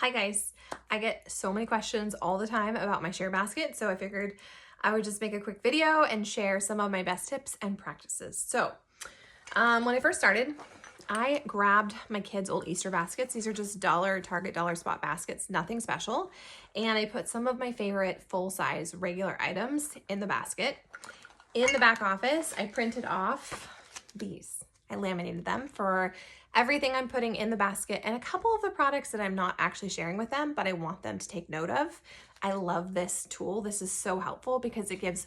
Hi guys, I get so many questions all the time about my share basket, so I figured I would just make a quick video and share some of my best tips and practices. So when I first started, I grabbed my kids' old Easter baskets. These are just Target dollar spot baskets, nothing special. And I put some of my favorite full-size regular items in the basket. In the back office, I printed off these. I laminated them for everything I'm putting in the basket and a couple of the products that I'm not actually sharing with them, but I want them to take note of. I love this tool. This is so helpful because it gives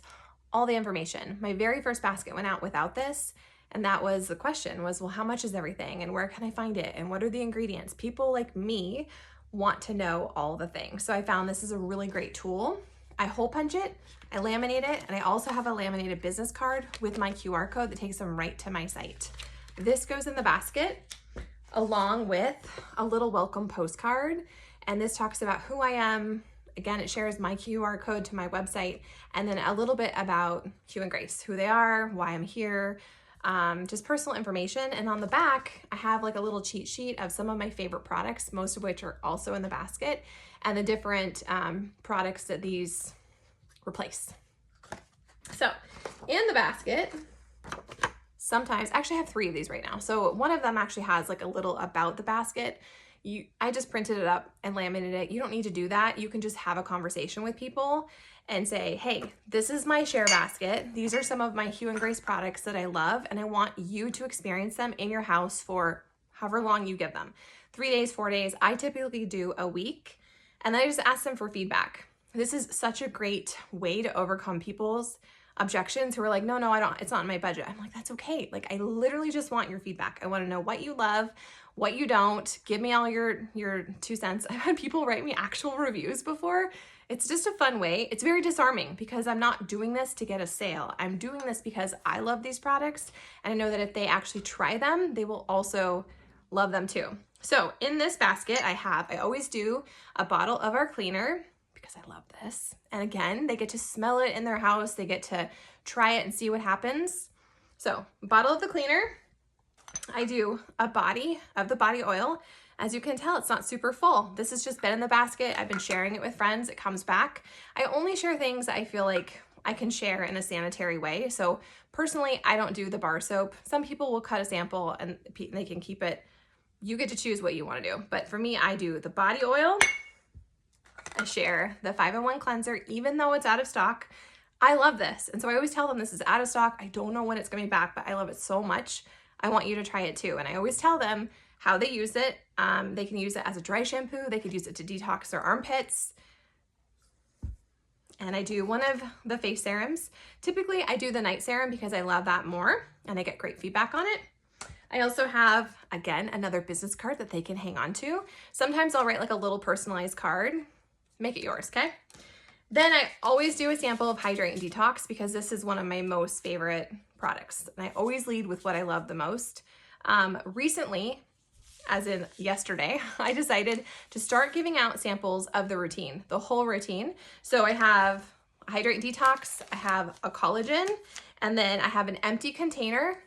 all the information. My very first basket went out without this, and that was the question was, well, how much is everything and where can I find it and what are the ingredients? People like me want to know all the things. So I found this is a really great tool. I hole punch it, I laminate it, and I also have a laminated business card with my QR code that takes them right to my site. This goes in the basket along with a little welcome postcard, and this talks about who I am. Again, it shares my QR code to my website, and then a little bit about Hugh and Grace, who they are, why I'm here, just personal information. And on the back, I have like a little cheat sheet of some of my favorite products, most of which are also in the basket, and the different products that these replace. So in the basket, sometimes, actually I have 3 of these right now. So one of them actually has like a little about the basket. I just printed it up and laminated it. You don't need to do that. You can just have a conversation with people and say, hey, this is my share basket. These are some of my Hugh and Grace products that I love, and I want you to experience them in your house for however long you give them. 3 days, 4 days. I typically do a week, and then I just ask them for feedback. This is such a great way to overcome people's objections who are like, no, it's not in my budget. I'm like, that's okay. Like, I literally just want your feedback. I want to know what you love, what you don't. Give me all your 2 cents. I've had people write me actual reviews before. It's just a fun way. It's very disarming because I'm not doing this to get a sale. I'm doing this because I love these products, and I know that if they actually try them, they will also love them too. So in this basket, I always do a bottle of our cleaner, because I love this. And again, they get to smell it in their house. They get to try it and see what happens. So bottle of the cleaner, I do a body of the body oil. As you can tell, it's not super full. This has just been in the basket. I've been sharing it with friends. It comes back. I only share things that I feel like I can share in a sanitary way. So personally, I don't do the bar soap. Some people will cut a sample and they can keep it. You get to choose what you want to do. But for me, I do the body oil. I share the 5-in-1 cleanser, even though it's out of stock. I love this. And so I always tell them this is out of stock. I don't know when it's going to be back, but I love it so much. I want you to try it too. And I always tell them how they use it. They can use it as a dry shampoo. They could use it to detox their armpits. And I do one of the face serums. Typically, I do the night serum because I love that more and I get great feedback on it. I also have, again, another business card that they can hang on to. Sometimes I'll write like a little personalized card. Make it yours, okay? Then I always do a sample of Hydrate and Detox because this is one of my most favorite products. And I always lead with what I love the most. Recently, as in yesterday, I decided to start giving out samples of the routine, the whole routine. So I have Hydrate and Detox, I have a collagen, and then I have an empty container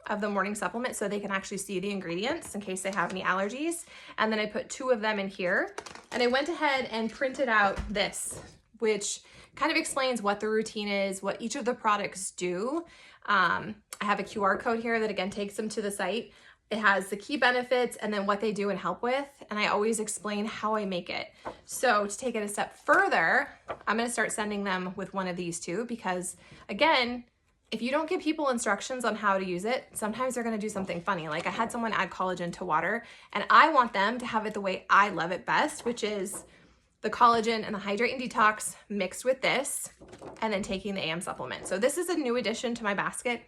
of the morning supplement so they can actually see the ingredients in case they have any allergies. And then I put 2 of them in here. And I went ahead and printed out this, which kind of explains what the routine is, what each of the products do. I have a QR code here that again takes them to the site. It has the key benefits and then what they do and help with. And I always explain how I make it. So to take it a step further, I'm going to start sending them with one of these too, because again, if you don't give people instructions on how to use it, sometimes they're going to do something funny. Like I had someone add collagen to water, and I want them to have it the way I love it best, which is the collagen and the Hydrate and Detox mixed with this, and then taking the AM supplement. So this is a new addition to my basket.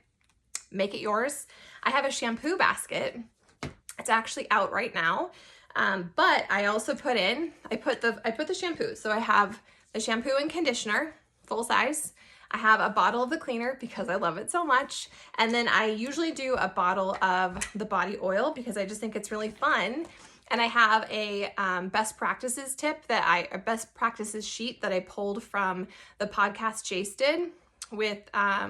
Make it yours. I have a shampoo basket. It's actually out right now, but I also put the shampoo. So I have the shampoo and conditioner, full size. I have a bottle of the cleaner because I love it so much. And then I usually do a bottle of the body oil because I just think it's really fun. And I have a best practices sheet that I pulled from the podcast Jace did with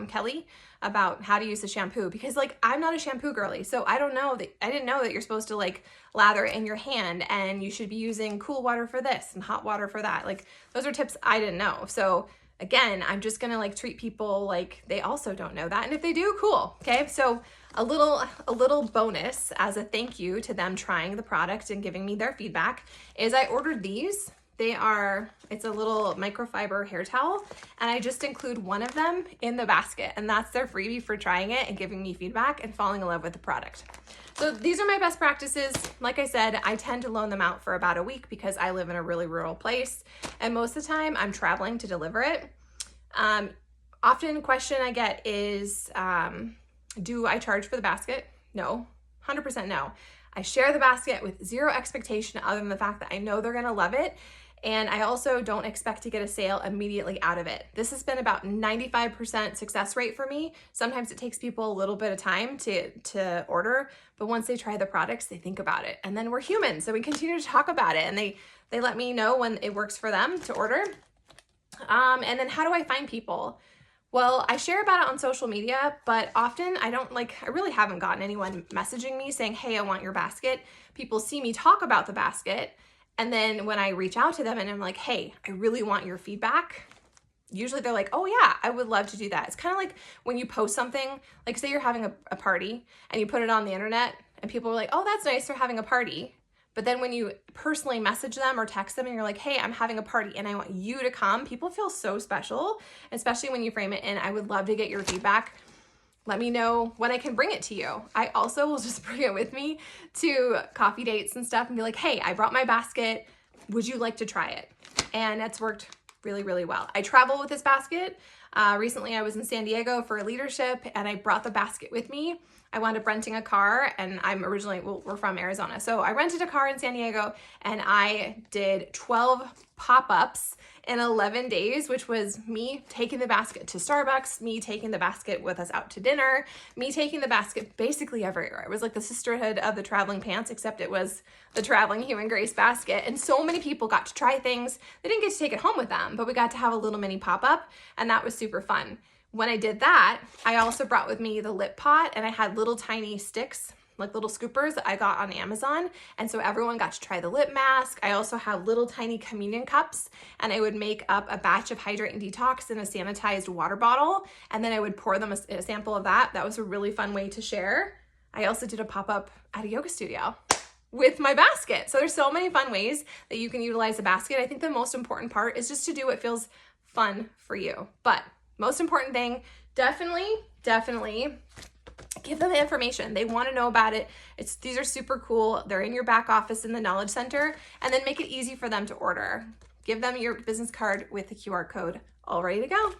Kelly about how to use the shampoo, because like I'm not a shampoo girly, so I didn't know that you're supposed to like lather it in your hand and you should be using cool water for this and hot water for that. Like those are tips I didn't know. So again, I'm just gonna like treat people like they also don't know that, and if they do, cool. Okay, so a little bonus as a thank you to them trying the product and giving me their feedback is I ordered these. It's a little microfiber hair towel, and I just include one of them in the basket, and that's their freebie for trying it and giving me feedback and falling in love with the product. So these are my best practices. Like I said, I tend to loan them out for about a week because I live in a really rural place, and most of the time I'm traveling to deliver it. Often a question I get is, do I charge for the basket? No, 100% no. I share the basket with zero expectation other than the fact that I know they're gonna love it. And I also don't expect to get a sale immediately out of it. This has been about 95% success rate for me. Sometimes it takes people a little bit of time to order, but once they try the products, they think about it. And then we're human, so we continue to talk about it, and they let me know when it works for them to order. And then how do I find people? Well, I share about it on social media, but often I really haven't gotten anyone messaging me saying, hey, I want your basket. People see me talk about the basket, and then when I reach out to them and I'm like, hey, I really want your feedback, usually they're like, oh yeah, I would love to do that. It's kind of like when you post something, like say you're having a party and you put it on the internet and people are like, oh, that's nice, they're having a party. But then when you personally message them or text them and you're like, hey, I'm having a party and I want you to come, people feel so special, especially when you frame it in, I would love to get your feedback. Let me know when I can bring it to you. I also will just bring it with me to coffee dates and stuff and be like, hey, I brought my basket. Would you like to try it? And that's worked really, really well. I travel with this basket. Recently I was in San Diego for a leadership and I brought the basket with me. I wound up renting a car, and we're from Arizona. So I rented a car in San Diego and I did 12 pop-ups in 11 days, which was me taking the basket to Starbucks, me taking the basket with us out to dinner, me taking the basket basically everywhere. It was like the sisterhood of the traveling pants, except it was the traveling Hugh and Grace basket. And so many people got to try things. They didn't get to take it home with them, but we got to have a little mini pop-up, and that was super fun. When I did that, I also brought with me the lip pot, and I had little tiny sticks, like little scoopers that I got on Amazon. And so everyone got to try the lip mask. I also have little tiny communion cups, and I would make up a batch of Hydrate and Detox in a sanitized water bottle. And then I would pour them a sample of that. That was a really fun way to share. I also did a pop-up at a yoga studio with my basket. So there's so many fun ways that you can utilize a basket. I think the most important part is just to do what feels fun for you. But most important thing, definitely give them the information. They want to know about it. These are super cool. They're in your back office in the Knowledge Center, and then make it easy for them to order. Give them your business card with the QR code all ready to go.